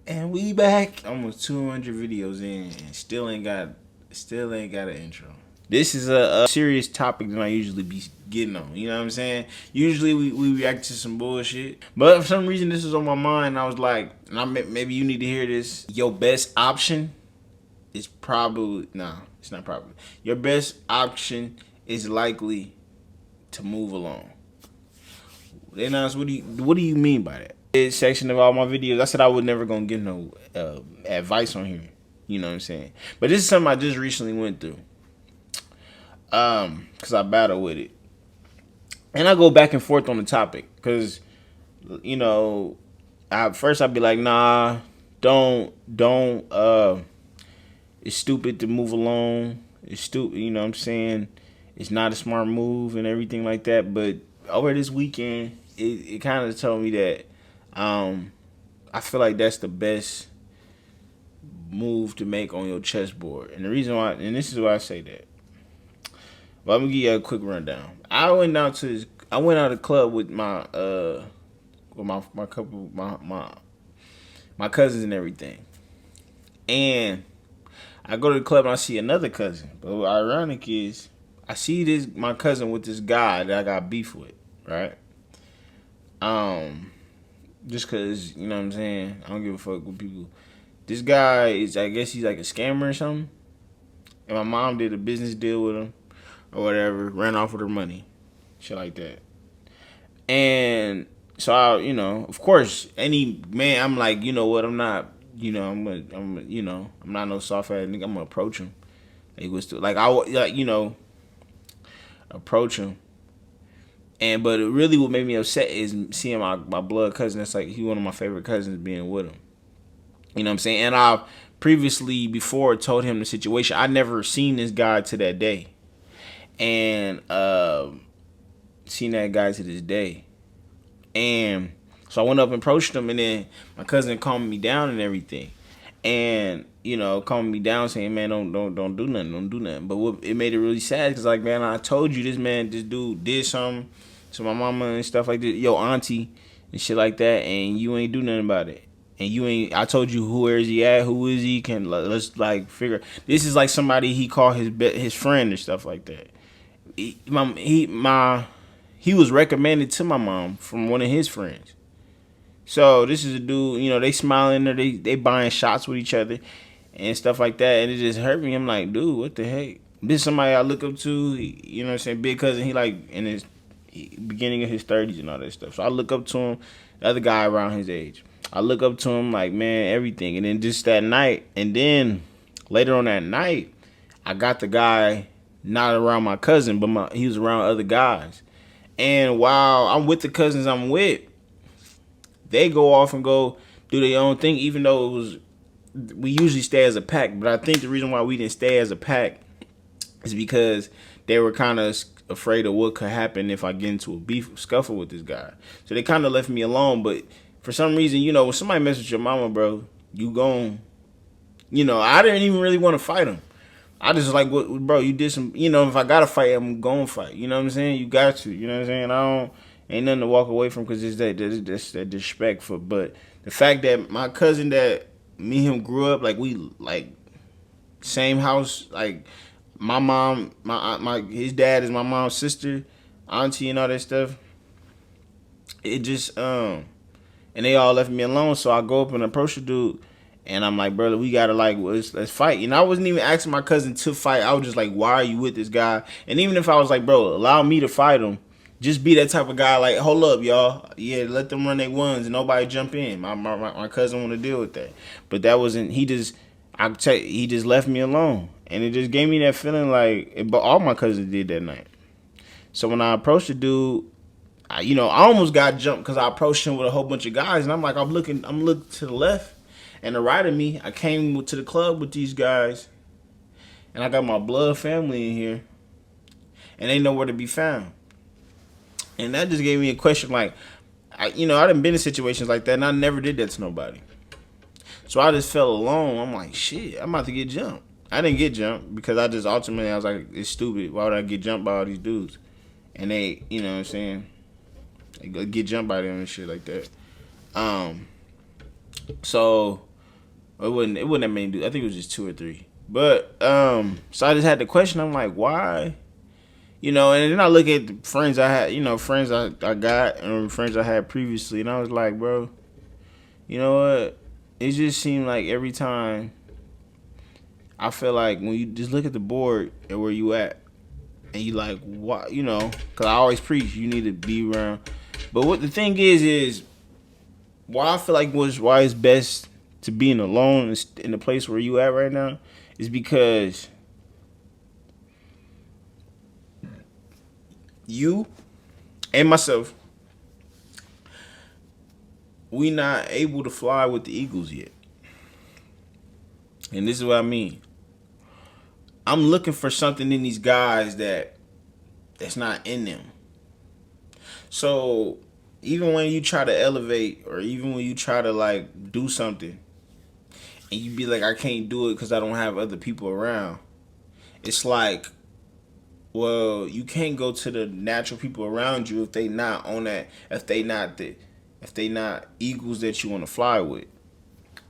And we back. Almost 200 videos in and still ain't got an intro. This is a serious topic than I usually be getting on. You know what I'm saying? Usually we react to some bullshit. But for some reason this was on my mind. I was like, maybe you need to hear this. Your best option is probably, nah, it's not probably. Your best option is likely to move along. Then asked, what do you mean by that? This section of all my videos, I said I was never gonna give no advice on here. You know what I'm saying? But this is something I just recently went through. Cause I battle with it, and I go back and forth on the topic. Cause you know, I'd be like, nah, don't. It's stupid to move along. It's stupid. You know what I'm saying? It's not a smart move and everything like that. But over this weekend, it kind of told me that I feel like that's the best move to make on your chessboard. And the reason why, and this is why I say that. But I'm gonna give you a quick rundown. I went out of the club with my couple my cousins and everything. And I go to the club and I see another cousin. But what ironic is I see my cousin with this guy that I got beef with, right? Just cause, you know what I'm saying? I don't give a fuck with people. This guy is, I guess he's like a scammer or something. And my mom did a business deal with him or whatever, ran off with her money. Shit like that. And so of course, any man, I'm like, you know what, I'm not, I'm not no soft ass nigga. I'm gonna approach him. He was still like approach him. But it really what made me upset is seeing my blood cousin. That's like he one of my favorite cousins being with him. You know what I'm saying? And I've previously before told him the situation. I never seen this guy to that day, and seen that guy to this day. And so I went up and approached him, and then my cousin calmed me down and everything. And calming me down, saying, "Man, don't do nothing, But what it made it really sad because, like, man, I told you this dude did something to my mama and stuff like this, yo auntie and shit like that, and you ain't do nothing about it. And you ain't. I told you where is he at? Who is he? Let's like figure. This is like somebody he called his friend and stuff like that. He was recommended to my mom from one of his friends. So this is a dude, they smiling there, they buying shots with each other and stuff like that, and it just hurt me. I'm like, dude, what the heck? This is somebody I look up to, you know what I'm saying? Big cousin, he like in his beginning of his 30s and all that stuff. So I look up to him, the other guy around his age. I look up to him like, man, everything. And then just that night, and then later on that night, I got the guy not around my cousin, but he was around other guys. And while I'm with the cousins I'm with, they go off and go do their own thing, even though we usually stay as a pack. But I think the reason why we didn't stay as a pack is because they were kind of afraid of what could happen if I get into a scuffle with this guy. So they kind of left me alone. But for some reason, when somebody messes with your mama, bro, you gon', I didn't even really want to fight him. I just like, bro, you did some, if I got to fight, I'm going to fight. You know what I'm saying? You got to, you know what I'm saying? Ain't nothing to walk away from because it's that disrespect for. But the fact that my cousin that me and him grew up, like we like same house, like my mom, his dad is my mom's sister, auntie and all that stuff. It just and they all left me alone. So I go up and approach the dude, and I'm like, brother, we gotta let's fight. I wasn't even asking my cousin to fight. I was just like, why are you with this guy? And even if I was like, bro, allow me to fight him. Just be that type of guy, like, hold up, y'all. Yeah, let them run their ones and nobody jump in. My cousin want to deal with that. But that wasn't, he just left me alone. And it just gave me that feeling like, but all my cousins did that night. So when I approached the dude, I almost got jumped because I approached him with a whole bunch of guys. And I'm like, I'm looking to the left and the right of me. I came to the club with these guys. And I got my blood family in here. And they nowhere to be found. And that just gave me a question like, I done been in situations like that, and I never did that to nobody. So I just felt alone. I'm like, shit, I'm about to get jumped. I didn't get jumped because I just ultimately, I was like, it's stupid. Why would I get jumped by all these dudes? And they, you know what I'm saying, they get jumped by them and shit like that. So It wasn't that many dudes. I think it was just two or three. But so I just had the question. I'm like, why? And then I look at the friends I had, friends I got and friends I had previously, and I was like, bro, you know what? It just seemed like every time I feel like when you just look at the board and where you at, and you like, what, because I always preach you need to be around. But what the thing is why I feel like why it's best to being alone in the place where you at right now is because you and myself, we not able to fly with the Eagles yet. And this is what I mean. I'm looking for something in these guys that's not in them. So even when you try to elevate, or even when you try to like do something, and you be like, I can't do it because I don't have other people around. It's like, well, you can't go to the natural people around you if they not on that, if they not eagles that you want to fly with.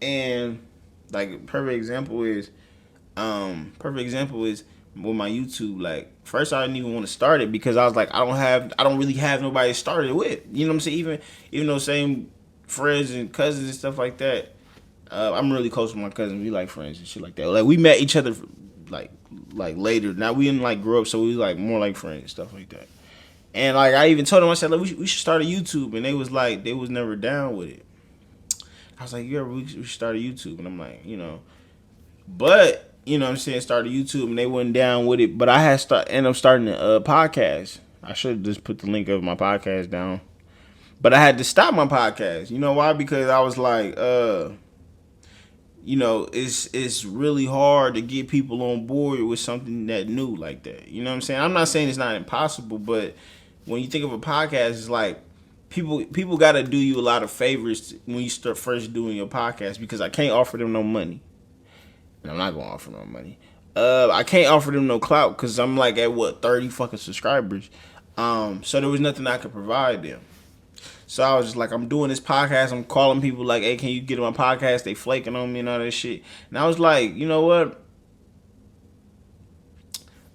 And like perfect example is with my YouTube. Like first I didn't even want to start it because I was like, I don't really have nobody to start it with. You know what I'm saying? Even though same friends and cousins and stuff like that. I'm really close with my cousin. We like friends and shit like that. Like we met each other like later. Now we didn't like grow up, so we like more like friends and stuff like that. And like I even told them, I said, like, we should start a YouTube, and they was never down with it. I was like, yeah, we should start a YouTube, and I'm like, but what I'm saying, start a YouTube, and they wasn't down with it. But I had end up starting a podcast. I should have just put the link of my podcast down, but I had to stop my podcast. You know why? Because I was like, it's really hard to get people on board with something that new like that. You know what I'm saying? I'm not saying it's not impossible, but when you think of a podcast, it's like people got to do you a lot of favors when you start first doing your podcast, because I can't offer them no money, and I'm not gonna offer no money. I can't offer them no clout because I'm like at 30 fucking subscribers. So there was nothing I could provide them. So I was just like, I'm doing this podcast. I'm calling people like, hey, can you get on my podcast? They flaking on me and all that shit. And I was like, you know what?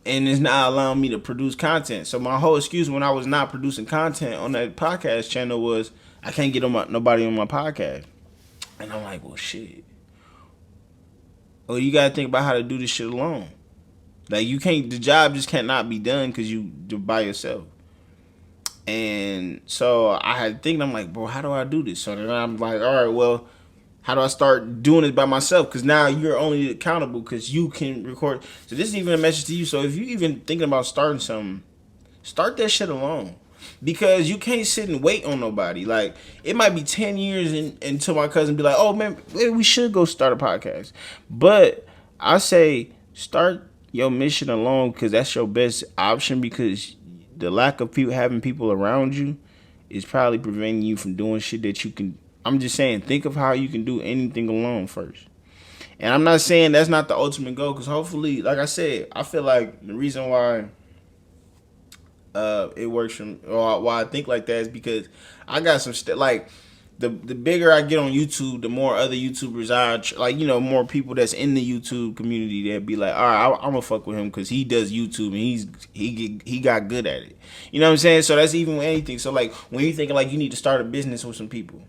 And it's not allowing me to produce content. So my whole excuse when I was not producing content on that podcast channel was I can't get nobody on my podcast. And I'm like, well, shit. Well, you gotta think about how to do this shit alone. Like the job just cannot be done because you by yourself. And so I had to think, I'm like, bro, how do I do this? So then I'm like, all right, well, how do I start doing it by myself? Because now you're only accountable because you can record. So this is even a message to you. So if you even thinking about starting something, start that shit alone. Because you can't sit and wait on nobody. Like, it might be 10 years until my cousin be like, oh, man, we should go start a podcast. But I say start your mission alone because that's your best option, because the lack of having people around you is probably preventing you from doing shit that you can. I'm just saying, think of how you can do anything alone first. And I'm not saying that's not the ultimate goal, because hopefully, like I said, I feel like the reason why it works or why I think like that is because I got some like the bigger I get on YouTube, the more other YouTubers more people that's in the YouTube community that be like, all right, I'm gonna fuck with him because he does YouTube and he got good at it. You know what I'm saying? So that's even with anything. So like when you thinking like you need to start a business with some people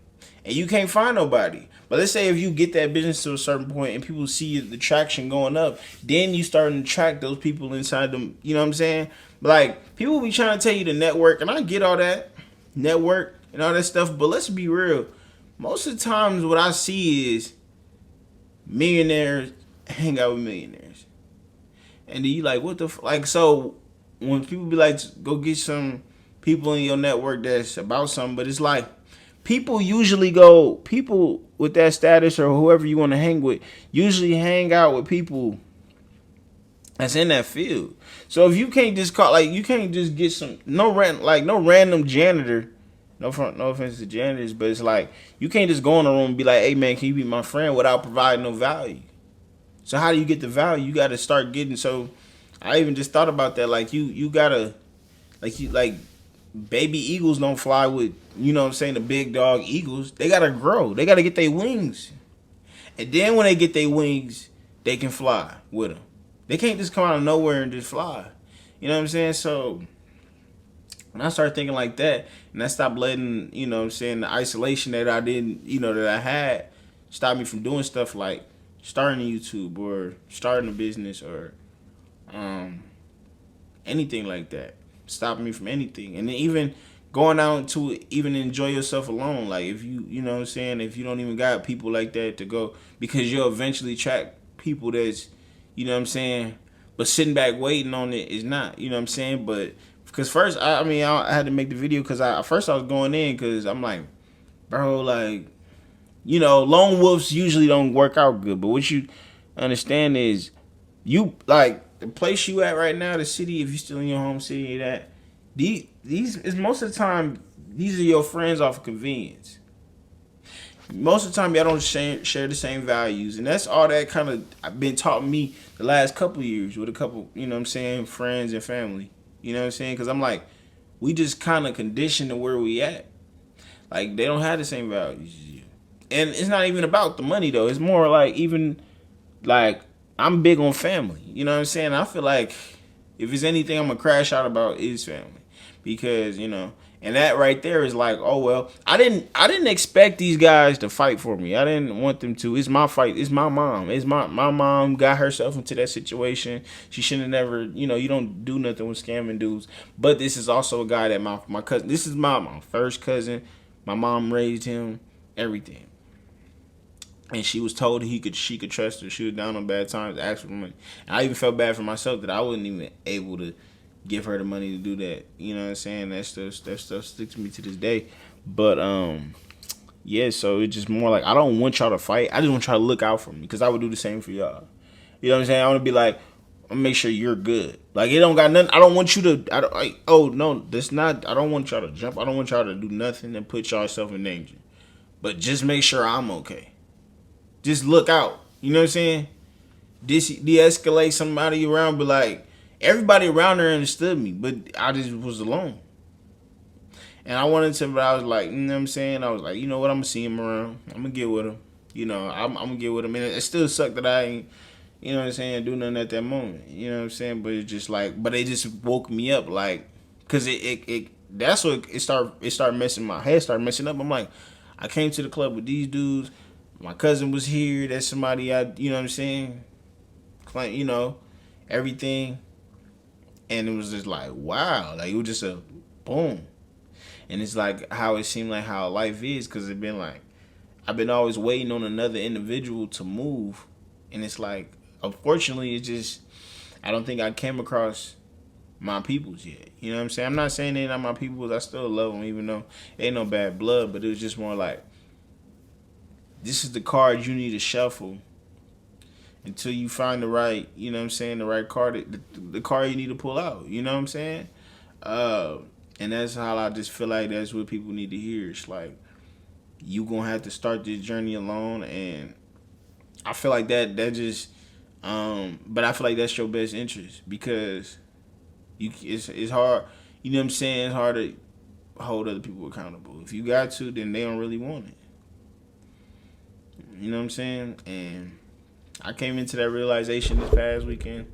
and you can't find nobody, but let's say if you get that business to a certain point and people see the traction going up, then you starting to track those people inside them. You know what I'm saying? Like people be trying to tell you to network, and I get all that network and all that stuff, but let's be real. Most of the times what I see is millionaires hang out with millionaires. And then you like, what the like, so when people be like, go get some people in your network that's about something, but it's like, people with that status or whoever you want to hang with, usually hang out with people that's in that field. So if you can't just you can't just get no random janitor. No offense to janitors, but it's like you can't just go in the room and be like, "Hey man, can you be my friend?" without providing no value. So how do you get the value? You got to start getting. So I even just thought about that. Like you gotta like baby eagles don't fly with, you know what I'm saying, the big dog eagles. They gotta grow. They gotta get their wings. And then when they get their wings, they can fly with them. They can't just come out of nowhere and just fly. You know what I'm saying? So when I started thinking like that, and I stopped letting, you know what I'm saying, the isolation that I didn't, you know, that I had, stop me from doing stuff like starting a YouTube or starting a business or anything like that. Stopping me from anything. And then even going out to even enjoy yourself alone. Like if you know what I'm saying, if you don't even got people like that to go, because you'll eventually attract people that's, you know what I'm saying, but sitting back waiting on it is not, you know what I'm saying. But because first, I mean, I had to make the video because first I was going in because I'm like, bro, like, you know, lone wolves usually don't work out good. But what you understand is, you like the place you at right now, the city. If you still in your home city, that these is most of the time these are your friends off of convenience. Most of the time, y'all don't share the same values, and that's all that kind of been taught me the last couple of years with a couple, you know what I'm saying, friends and family. You know what I'm saying? Because I'm like, we just kind of conditioned to where we at. Like they don't have the same values as you, and it's not even about the money though. It's more like even like I'm big on family. You know what I'm saying? I feel like if it's anything I'm gonna crash out about is family, because you know, and that right there is like, oh well, I didn't expect these guys to fight for me. I didn't want them to. It's my fight. It's my mom. It's my mom got herself into that situation. She shouldn't have never. You know, you don't do nothing with scamming dudes. But this is also a guy that my cousin. This is my first cousin. My mom raised him. Everything. And she was told she could trust her. She was down on bad times, asked for money. And I even felt bad for myself that I wasn't even able to give her the money to do that. You know what I'm saying? That stuff sticks to me to this day. But yeah, so it's just more like I don't want y'all to fight. I just want y'all to look out for me because I would do the same for y'all. You know what I'm saying? I want to be like, I'm gonna make sure you're good. Like it don't got nothing. I don't want you to. Oh no, that's not. I don't want y'all to jump. I don't want y'all to do nothing and put yourself in danger. But just make sure I'm okay. Just look out. You know what I'm saying? De-escalate somebody around, but like everybody around there understood me, but I just was alone. And I wanted to, but I was like, you know what I'm saying? I was like, you know what? I'm gonna see him around. I'm gonna get with him. You know, I'm gonna get with him. And it still sucked that I ain't, you know what I'm saying, do nothing at that moment. You know what I'm saying? But it's just like, but it just woke me up, like, cause it that's what it started messing my head, started messing up. I'm like, I came to the club with these dudes. My cousin was here. That's somebody you know what I'm saying? You know, everything. And it was just like, wow. Like, it was just a boom. And it's like how it seemed like how life is, because it's been like, I've been always waiting on another individual to move. And it's like, unfortunately, it's just, I don't think I came across my peoples yet. You know what I'm saying? I'm not saying they're not my peoples. I still love them, even though ain't no bad blood. But it was just more like, this is the card you need to shuffle until you find the right, you know what I'm saying, the right card, the card you need to pull out. You know what I'm saying? And that's how I just feel like that's what people need to hear. It's like, you gonna have to start this journey alone, and I feel like that just, but I feel like that's your best interest, because it's hard. You know what I'm saying? It's hard to hold other people accountable. If you got to, then they don't really want it. You know what I'm saying? And I came into that realization this past weekend.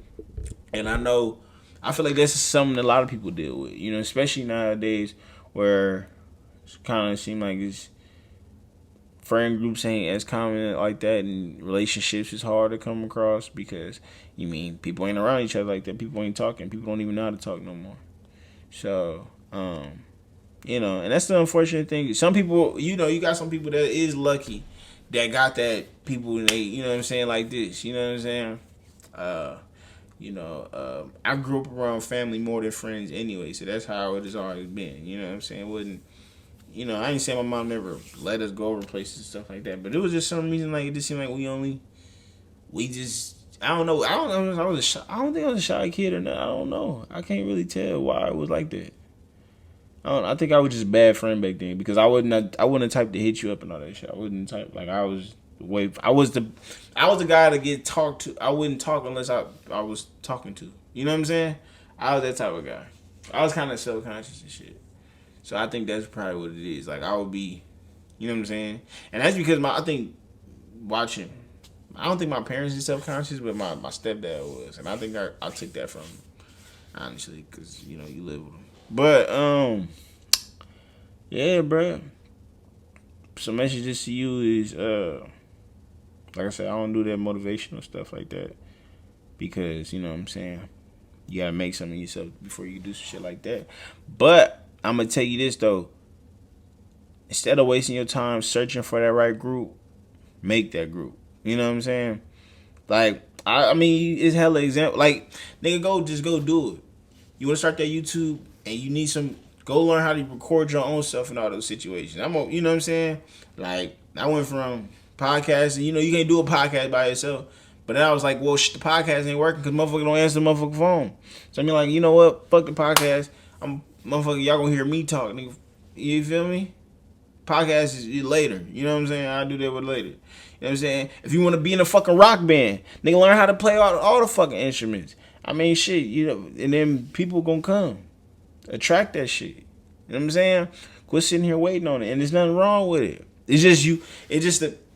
And I feel like that's something a lot of people deal with. You know, especially nowadays where it kind of seems like it's friend groups ain't as common like that, and relationships is hard to come across because, you mean, people ain't around each other like that. People ain't talking. People don't even know how to talk no more. So, you know, and that's the unfortunate thing. Some people, you know, you got some people that is lucky that got that people, they, you know what I'm saying, like this. You know what I'm saying? You know, I grew up around family more than friends anyway, so that's how it has always been. You know what I'm saying? It wasn't, you know, I ain't saying my mom never let us go over places and stuff like that, but it was just some reason like it just seemed like we just, I don't know. I don't know. I don't think I was a shy kid or not. I don't know. I can't really tell why it was like that. I think I was just a bad friend back then because I wouldn't type to hit you up and all that shit. I wouldn't type, like, I was the guy to get talked to. I wouldn't talk unless I was talking to. You know what I'm saying? I was that type of guy. I was kind of self-conscious and shit. So I think that's probably what it is. Like, I would be, you know what I'm saying? And that's because I think watching I don't think my parents are self-conscious, but my stepdad was. And I think I took that from him, honestly, because, you know, you live with him. But, yeah, bro. So messages to you is, like I said, I don't do that motivational stuff like that. Because, you know what I'm saying, you gotta make something of yourself before you do some shit like that. But I'm gonna tell you this though. Instead of wasting your time searching for that right group, make that group. You know what I'm saying? Like, I mean, it's hella example. Like, nigga, just go do it. You wanna start that YouTube and you need go learn how to record your own stuff in all those situations. You know what I'm saying? Like, I went from podcasting, you know, you can't do a podcast by yourself. But then I was like, well, the podcast ain't working because motherfucker don't answer the motherfucking phone. So I mean, like, you know what? Fuck the podcast. Motherfucker, y'all gonna hear me talk, nigga. You feel me? Podcast is later. You know what I'm saying? I'll do that with later. You know what I'm saying? If you want to be in a fucking rock band, nigga, learn how to play all the fucking instruments. I mean, shit, you know, and then people gonna come. Attract that shit. You know what I'm saying? Quit sitting here waiting on it. And there's nothing wrong with it. It's just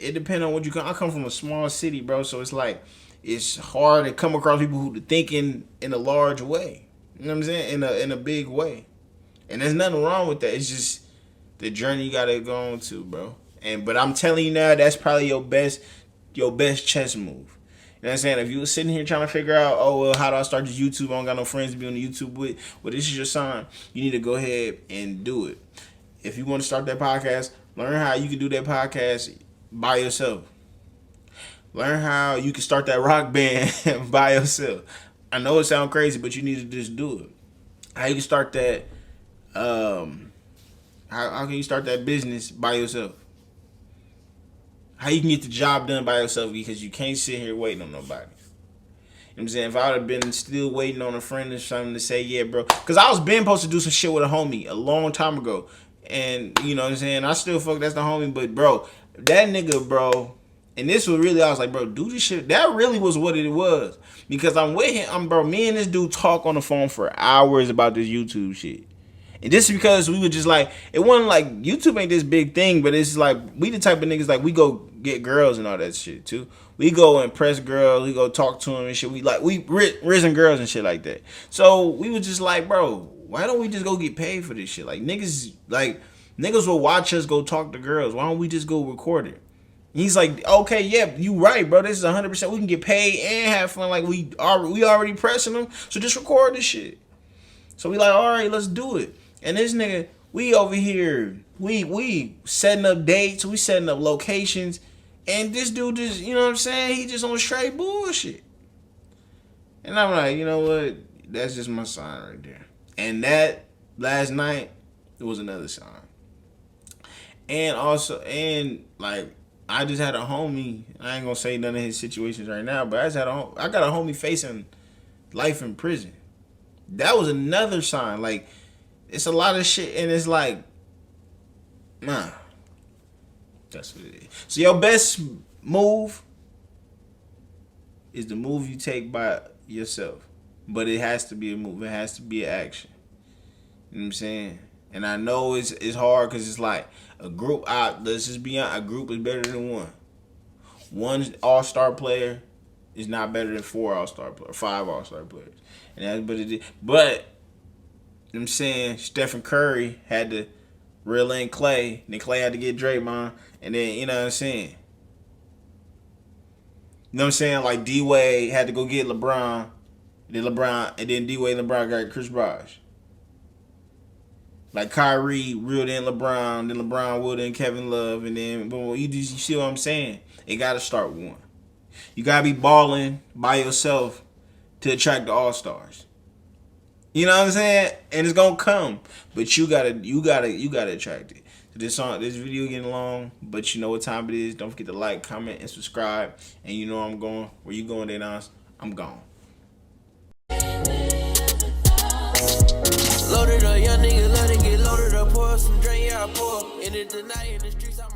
it depends on what you come. I come from a small city, bro, so it's like it's hard to come across people who think in a large way. You know what I'm saying? In a big way. And there's nothing wrong with that. It's just the journey you gotta go on to, bro. But I'm telling you now, that's probably your best chess move. You know what I'm saying? If you were sitting here trying to figure out, oh well, how do I start this YouTube? I don't got no friends to be on the YouTube with. Well, this is your sign. You need to go ahead and do it. If you want to start that podcast, learn how you can do that podcast by yourself. Learn how you can start that rock band by yourself. I know it sounds crazy, but you need to just do it. How you can start that, how can you start that business by yourself? How you can get the job done by yourself because you can't sit here waiting on nobody. You know what I'm saying? If I would have been still waiting on a friend or something to say, yeah, bro. Because I was been supposed to do some shit with a homie a long time ago. And, you know what I'm saying? I still fuck, that's the homie. But, bro, that nigga, bro. And this was really, I was like, bro, do this shit. That really was what it was. Because I'm with him. Bro, me and this dude talk on the phone for hours about this YouTube shit. And just because we were just like, it wasn't like, YouTube ain't this big thing, but it's like, we the type of niggas, like, we go get girls and all that shit, too. We go impress girls, we go talk to them and shit. We risen girls and shit like that. So, we was just like, bro, why don't we just go get paid for this shit? Like, niggas will watch us go talk to girls. Why don't we just go record it? And he's like, okay, yeah, you right, bro. This is 100%. We can get paid and have fun like we already pressing them. So, just record this shit. So, we like, all right, let's do it. And this nigga, we over here, we setting up dates, we setting up locations, and this dude just, you know what I'm saying, he just on straight bullshit. And I'm like, you know what, that's just my sign right there. And that, last night, it was another sign. And also, like, I just had a homie, I ain't gonna say none of his situations right now, but I got a homie facing life in prison. That was another sign, like, it's a lot of shit, and it's like, nah. That's what it is. So your best move is the move you take by yourself. But it has to be a move. It has to be an action. You know what I'm saying? And I know it's hard because it's like a group, let's just be honest, a group is better than one. One all-star player is not better than 4 all-star players, 5 all-star players. And that's what it is. But you know what I'm saying, Stephen Curry had to reel in Clay, then Clay had to get Draymond, and then, you know what I'm saying? You know what I'm saying? Like D-Wade had to go get LeBron, and then D-Wade and LeBron got Chris Bosh. Like Kyrie reeled in LeBron, then LeBron reeled in Kevin Love, and then boom, you see what I'm saying? It got to start with one. You got to be balling by yourself to attract the All-Stars. You know what I'm saying? And it's gonna come, but you gotta attract it. So this video getting long, but you know what time it is. Don't forget to like, comment, and subscribe. And you know I'm going. Where you going, Denos? I'm gone. Loaded up, young nigga, let it get loaded up. Pour some drink, yeah, I pour. In it tonight in the streets, I'm